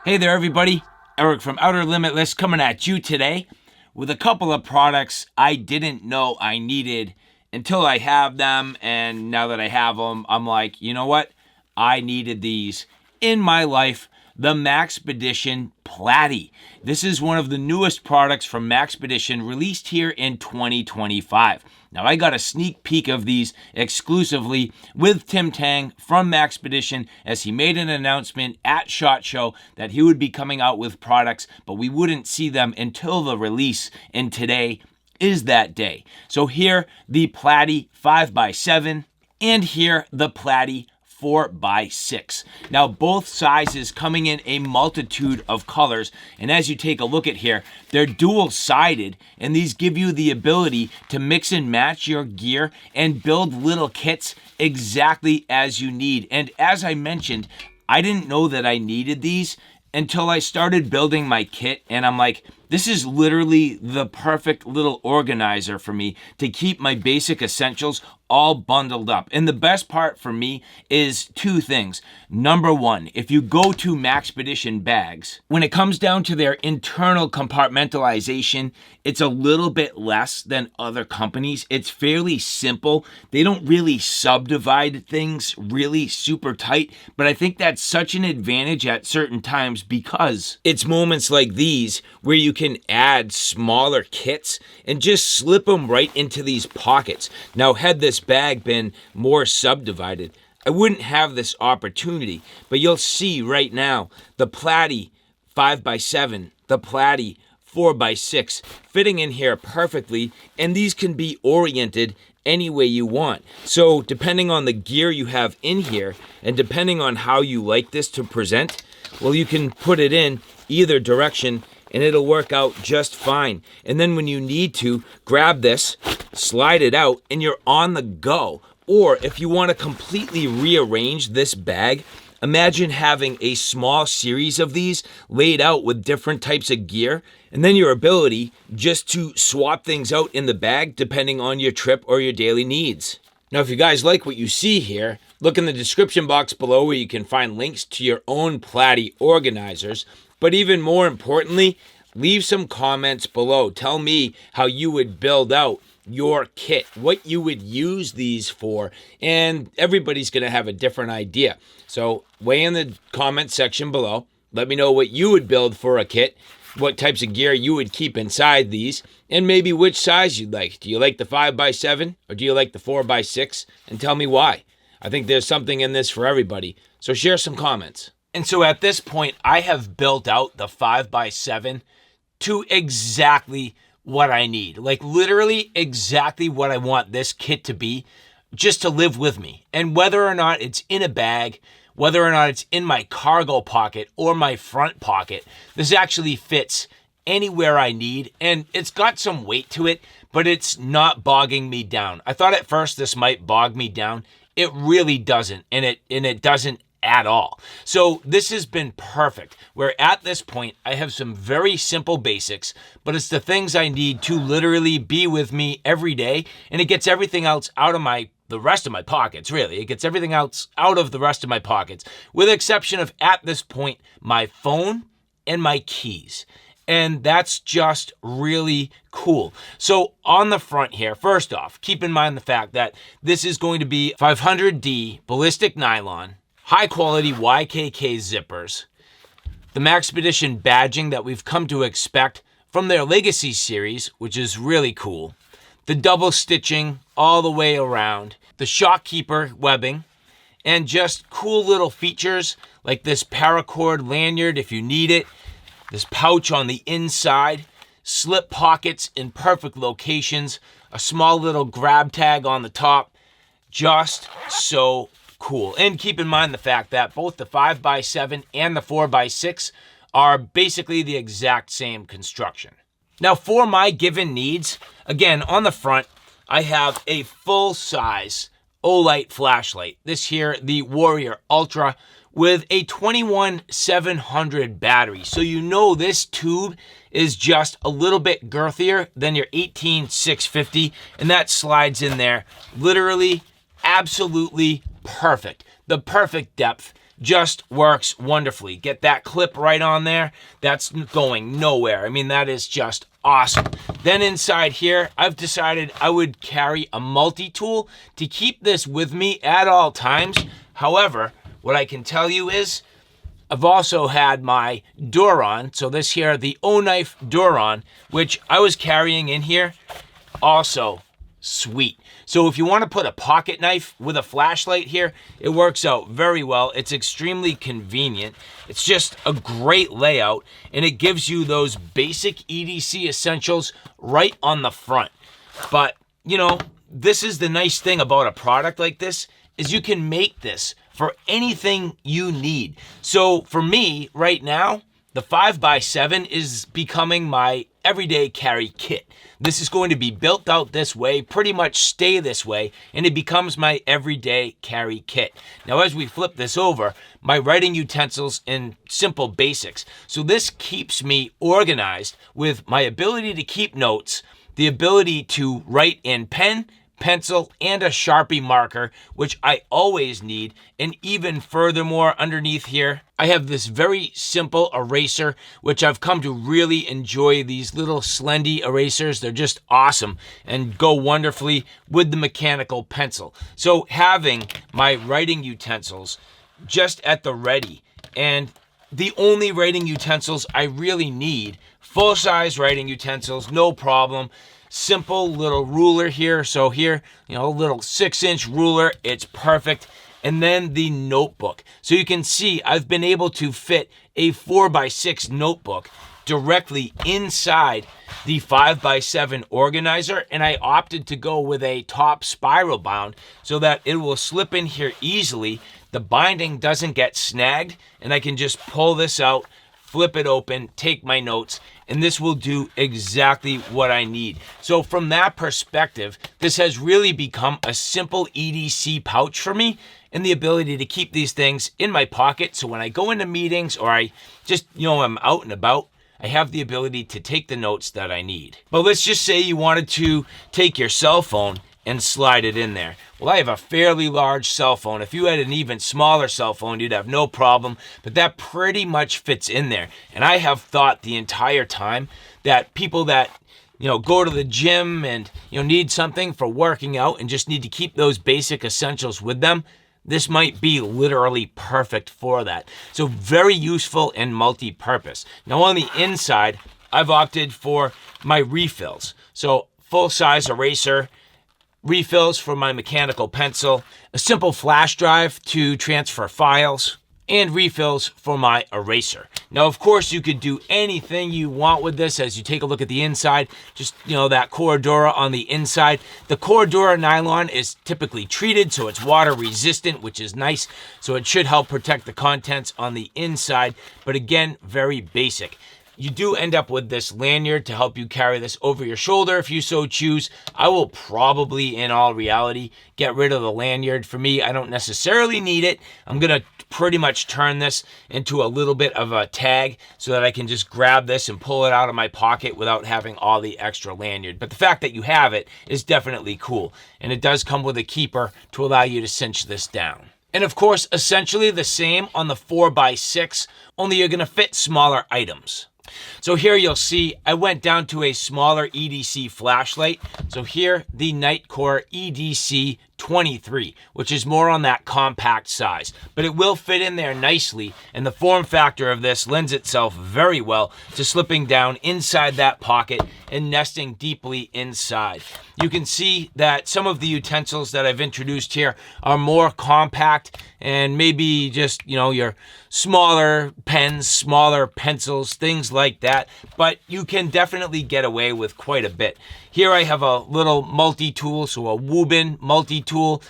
Hey there everybody, Eric from Outer Limitless coming at you today with a couple of products I didn't know I needed until I have them, and now that I have them, I'm like, you know what? I needed these in my life. The Maxpedition Platy. This is one of the newest products from Maxpedition released here in 2025. Now, I got a sneak peek of these exclusively with Tim Tang from Maxpedition as he made an announcement at SHOT Show that he would be coming out with products, but we wouldn't see them until the release, and today is that day. So here, the Platy 5x7, and here, the Platy 4x6. Now, both sizes coming in a multitude of colors, and as you take a look at here, they're dual-sided, and these give you the ability to mix and match your gear and build little kits exactly as you need. And as I mentioned, I didn't know that I needed these until I started building my kit, and I'm like, this is literally the perfect little organizer for me to keep my basic essentials all bundled up. And the best part for me is two things. Number one, if you go to Maxpedition bags, when it comes down to their internal compartmentalization, it's a little bit less than other companies. It's fairly simple. They don't really subdivide things really super tight, but I think that's such an advantage at certain times because it's moments like these where you can add smaller kits and just slip them right into these pockets. Now, had this bag been more subdivided, I wouldn't have this opportunity, but you'll see right now the Platy 5x7, the Platy 4x6 fitting in here perfectly, and these can be oriented any way you want. So depending on the gear you have in here and depending on how you like this to present, well, you can put it in either direction and it'll work out just fine. And then when you need to, grab this, slide it out, and you're on the go. Or if you want to completely rearrange this bag, imagine having a small series of these laid out with different types of gear, and then your ability just to swap things out in the bag depending on your trip or your daily needs. Now, if you guys like what you see here, look in the description box below where you can find links to your own Platy organizers. But even more importantly, leave some comments below. Tell me how you would build out your kit, what you would use these for, and everybody's going to have a different idea. So weigh in the comment section below. Let me know what you would build for a kit, what types of gear you would keep inside these, and maybe which size you'd like. Do you like the 5x7 or do you like the 4x6? And tell me why. I think there's something in this for everybody. So share some comments. And so at this point, I have built out the 5x7 to exactly what I need. Like literally exactly what I want this kit to be, just to live with me. And whether or not it's in a bag, whether or not it's in my cargo pocket or my front pocket, this actually fits anywhere I need. And it's got some weight to it, but it's not bogging me down. I thought at first this might bog me down. It really doesn't, and it doesn't at all. So this has been perfect, where at this point I have some very simple basics, but it's the things I need to literally be with me every day, and it gets everything else out of the rest of my pockets, really. It gets everything else out of the rest of my pockets, with the exception of, at this point, my phone and my keys. And that's just really cool. So on the front here, first off, keep in mind the fact that this is going to be 500D ballistic nylon, high quality YKK zippers, the Maxpedition badging that we've come to expect from their Legacy series, which is really cool, the double stitching all the way around, the Shockkeeper webbing, and just cool little features like this paracord lanyard if you need it, this pouch on the inside, slip pockets in perfect locations, a small little grab tag on the top, just so cool. And keep in mind the fact that both the 5x7 and the 4x6 are basically the exact same construction. Now for my given needs, again on the front, I have a full-size Olight flashlight. This here, the Warrior Ultra, with a 21700 battery. So you know this tube is just a little bit girthier than your 18650, and that slides in there literally absolutely perfect. The perfect depth, just works wonderfully. Get that clip right on there. That's going nowhere. I mean, that is just awesome. Then inside here, I've decided I would carry a multi-tool to keep this with me at all times. However, what I can tell you is I've also had my Duron. So this here, the O-Knife Duron, which I was carrying in here, also sweet. So if you want to put a pocket knife with a flashlight here, it works out very well. It's extremely convenient. It's just a great layout, and it gives you those basic EDC essentials right on the front. But, you know, this is the nice thing about a product like this, is you can make this for anything you need. So for me right now, the 5x7 is becoming my everyday carry kit. This is going to be built out this way, pretty much stay this way, and it becomes my everyday carry kit. Now, as we flip this over, my writing utensils and simple basics. So this keeps me organized with my ability to keep notes, the ability to write in pen, pencil, and a Sharpie marker, which I always need. And even furthermore, underneath here, I have this very simple eraser, which I've come to really enjoy. These little Slendy erasers, they're just awesome and go wonderfully with the mechanical pencil. So having my writing utensils just at the ready, and the only writing utensils I really need, full-size writing utensils, no problem. Simple little ruler here. So here, you know, a little 6-inch ruler, it's perfect. And then the notebook. So you can see I've been able to fit a 4x6 notebook directly inside the 5x7 organizer, and I opted to go with a top spiral bound so that it will slip in here easily. The binding doesn't get snagged, and I can just pull this out, flip it open, take my notes, and this will do exactly what I need. So from that perspective, this has really become a simple EDC pouch for me, and the ability to keep these things in my pocket. So when I go into meetings or I just, you know, I'm out and about, I have the ability to take the notes that I need. But let's just say you wanted to take your cell phone and slide it in there. Well, I have a fairly large cell phone. If you had an even smaller cell phone, you'd have no problem, but that pretty much fits in there. And I have thought the entire time that people that, you know, go to the gym and, you know, need something for working out and just need to keep those basic essentials with them, this might be literally perfect for that. So very useful and multi-purpose. Now on the inside, I've opted for my refills. So full-size eraser, refills for my mechanical pencil, a simple flash drive to transfer files, and refills for my eraser. Now, of course, you could do anything you want with this as you take a look at the inside. Just, you know, that Cordura on the inside. The Cordura nylon is typically treated, so it's water resistant, which is nice. So it should help protect the contents on the inside, but again, very basic. You do end up with this lanyard to help you carry this over your shoulder if you so choose. I will probably, in all reality, get rid of the lanyard. For me, I don't necessarily need it. I'm going to pretty much turn this into a little bit of a tag so that I can just grab this and pull it out of my pocket without having all the extra lanyard. But the fact that you have it is definitely cool. And it does come with a keeper to allow you to cinch this down. And of course, essentially the same on the 4x6, only you're going to fit smaller items. So here you'll see I went down to a smaller EDC flashlight. So here, the Nightcore EDC 23, which is more on that compact size, but it will fit in there nicely, and the form factor of this lends itself very well to slipping down inside that pocket and nesting deeply inside. You can see that some of the utensils that I've introduced here are more compact and maybe just, you know, your smaller pens, smaller pencils, things like that, but you can definitely get away with quite a bit. Here I have a little multi-tool, so a Woobin multi-tool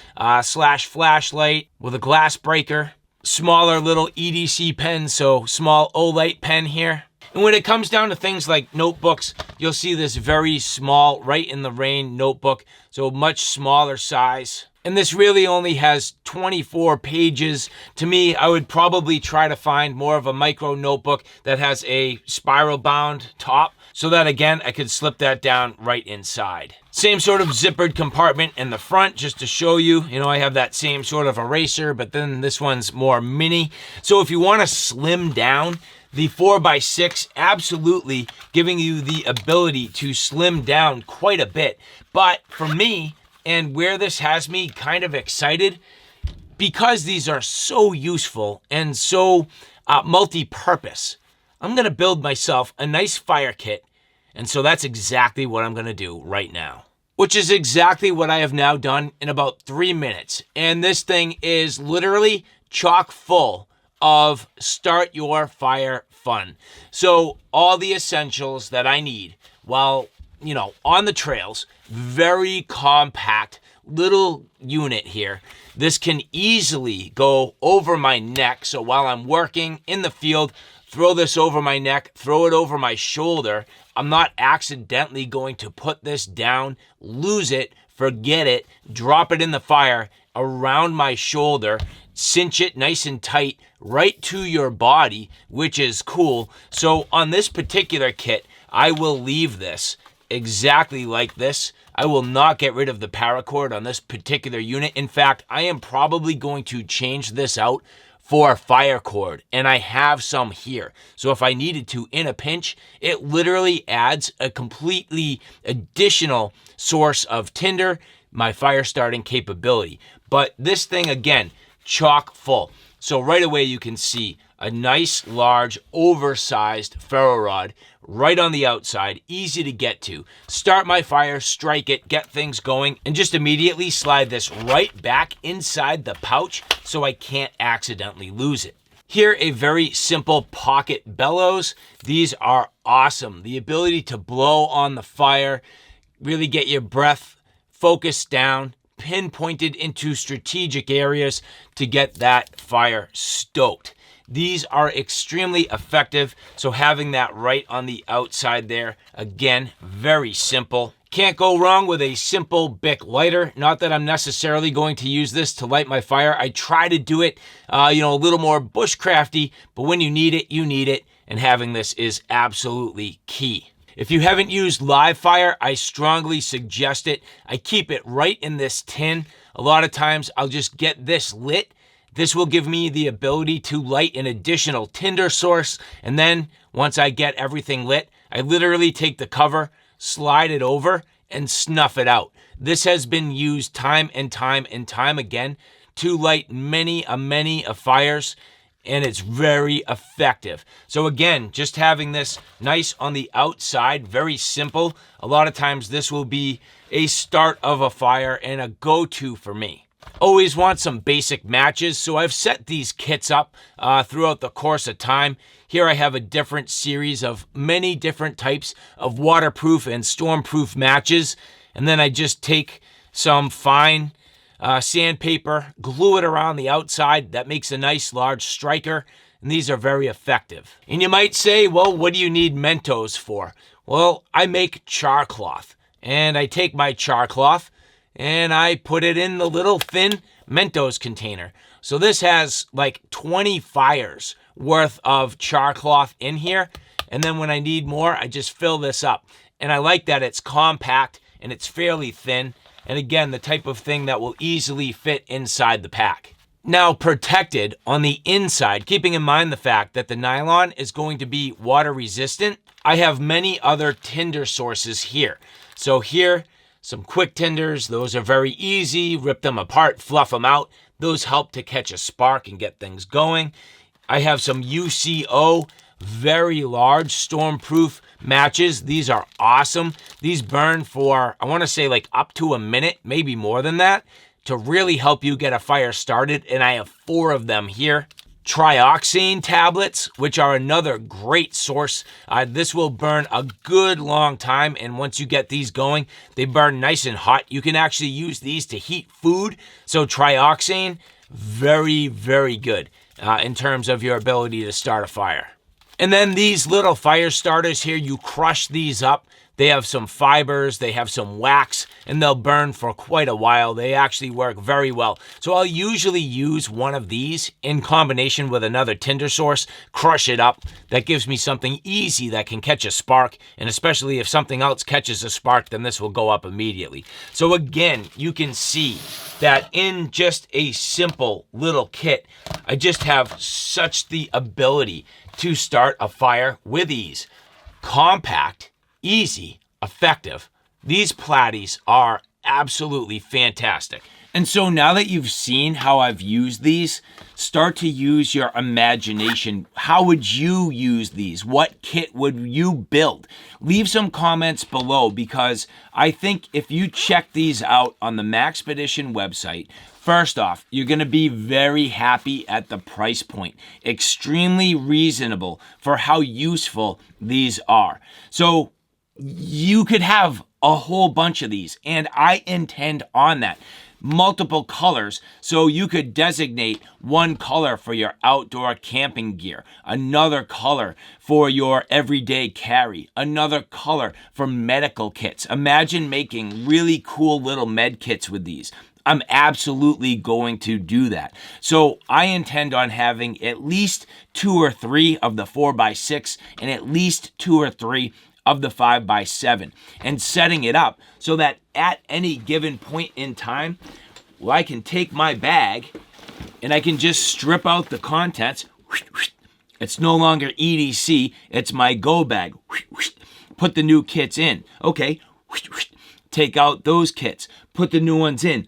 slash flashlight with a glass breaker, smaller little EDC pen, so small Olight pen here. And when it comes down to things like notebooks, you'll see this very small, right in the rain notebook, so much smaller size. And this really only has 24 pages. To me, I would probably try to find more of a micro notebook that has a spiral bound top so that, again, I could slip that down right inside. Same sort of zippered compartment in the front, just to show you, I have that same sort of eraser, but then this one's more mini. So if you want to slim down, the 4x6 absolutely giving you the ability to slim down quite a bit. But for me, and where this has me kind of excited, because these are so useful and so multi-purpose, I'm going to build myself a nice fire kit. And so that's exactly what I'm going to do right now, which is exactly what I have now done in about 3 minutes. And this thing is literally chock full of start your fire fun. So all the essentials that I need while, on the trails, very compact little unit here. This can easily go over my neck. So while I'm working in the field, throw this over my neck, throw it over my shoulder. I'm not accidentally going to put this down, lose it, forget it, drop it in the fire around my shoulder, cinch it nice and tight right to your body, which is cool. So on this particular kit, I will leave this exactly like this. I will not get rid of the paracord on this particular unit. In fact, I am probably going to change this out for fire cord, and I have some here. So if I needed to in a pinch, it literally adds a completely additional source of tinder, my fire starting capability. But this thing, again, chock full. So right away you can see a nice, large, oversized ferro rod right on the outside, easy to get to. Start my fire, strike it, get things going, and just immediately slide this right back inside the pouch so I can't accidentally lose it. Here, a very simple pocket bellows. These are awesome. The ability to blow on the fire, really get your breath focused down, pinpointed into strategic areas to get that fire stoked. These are extremely effective, so having that right on the outside there, again, very simple. Can't go wrong with a simple Bic lighter. Not that I'm necessarily going to use this to light my fire. I try to do it, a little more bushcrafty, but when you need it, and having this is absolutely key. If you haven't used live fire, I strongly suggest it. I keep it right in this tin. A lot of times I'll just get this lit. This will give me the ability to light an additional tinder source. And then once I get everything lit, I literally take the cover, slide it over, and snuff it out. This has been used time and time and time again to light many fires, and it's very effective. So again, just having this nice on the outside, very simple. A lot of times this will be a start of a fire and a go-to for me. Always want some basic matches, so I've set these kits up throughout the course of time. Here I have a different series of many different types of waterproof and stormproof matches, and then I just take some fine sandpaper, glue it around the outside. That makes a nice large striker, and these are very effective. And you might say, well, what do you need Mentos for? Well, I make char cloth, and I take my char cloth and I put it in the little thin Mentos container. So this has like 20 fires worth of char cloth in here. And then when I need more, I just fill this up. And I like that it's compact and it's fairly thin. And again, the type of thing that will easily fit inside the pack. Now, protected on the inside, keeping in mind the fact that the nylon is going to be water resistant, I have many other tinder sources here. So here, some quick tinders. Those are very easy. Rip them apart, fluff them out. Those help to catch a spark and get things going. I have some UCO, very large stormproof matches. These are awesome. These burn for, I want to say like up to a minute, maybe more than that, to really help you get a fire started. And I have 4 of them here. Trioxane tablets, which are another great source. This will burn a good long time, and once you get these going, they burn nice and hot. You can actually use these to heat food. So trioxane, very, very good in terms of your ability to start a fire. And then these little fire starters here, you crush these up. They have some fibers, they have some wax, and they'll burn for quite a while. They actually work very well. So I'll usually use one of these in combination with another tinder source, crush it up. That gives me something easy that can catch a spark, and especially if something else catches a spark, then this will go up immediately. So again, you can see that in just a simple little kit, I just have such the ability to start a fire with ease. Compact, easy, effective. These platies are absolutely fantastic. And so now that you've seen how I've used these, start to use your imagination. How would you use these? What kit would you build? Leave some comments below, because I think if you check these out on the Maxpedition website, first off, you're going to be very happy at the price point. Extremely reasonable for how useful these are. So you could have a whole bunch of these, and I intend on that. Multiple colors, so you could designate one color for your outdoor camping gear, another color for your everyday carry, another color for medical kits. Imagine making really cool little med kits with these. I'm absolutely going to do that. So I intend on having at least 2 or 3 of the 4x6 and at least 2 or 3 of the 5x7, and setting it up so that at any given point in time, well, I can take my bag and I can just strip out the contents. It's no longer EDC, it's my go bag. Put the new kits in. Okay, take out those kits, put the new ones in.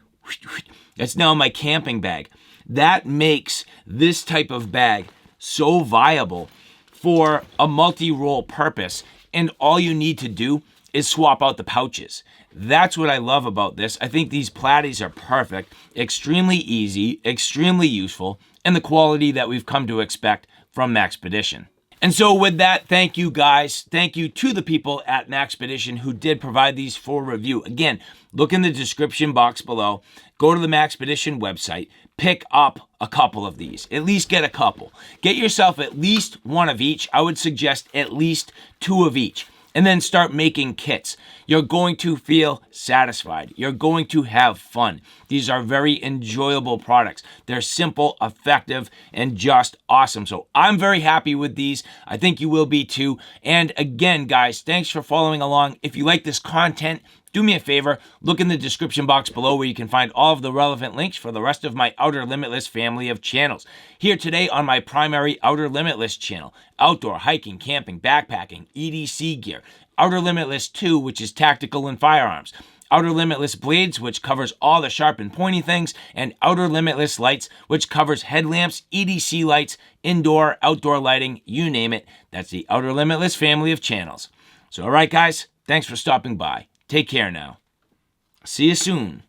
That's now my camping bag. That makes this type of bag so viable for a multi-role purpose, and all you need to do is swap out the pouches. That's what I love about this. I think these platies are perfect, extremely easy, extremely useful, and the quality that we've come to expect from Maxpedition. And so with that, thank you guys. Thank you to the people at Maxpedition who did provide these for review. Again, look in the description box below. Go to the Maxpedition website. Pick up a couple of these. At least get a couple. Get yourself at least one of each. I would suggest at least 2 of each. And then start making kits. You're going to feel satisfied. You're going to have fun. These are very enjoyable products. They're simple, effective, and just awesome. So I'm very happy with these. I think you will be too. And again, guys, thanks for following along. If you like this content, do me a favor, look in the description box below where you can find all of the relevant links for the rest of my Outer Limitless family of channels. Here today on my primary Outer Limitless channel, outdoor, hiking, camping, backpacking, EDC gear. Outer Limitless 2, which is tactical and firearms. Outer Limitless Blades, which covers all the sharp and pointy things. And Outer Limitless Lights, which covers headlamps, EDC lights, indoor, outdoor lighting, you name it. That's the Outer Limitless family of channels. So all right, guys, thanks for stopping by. Take care now. See you soon.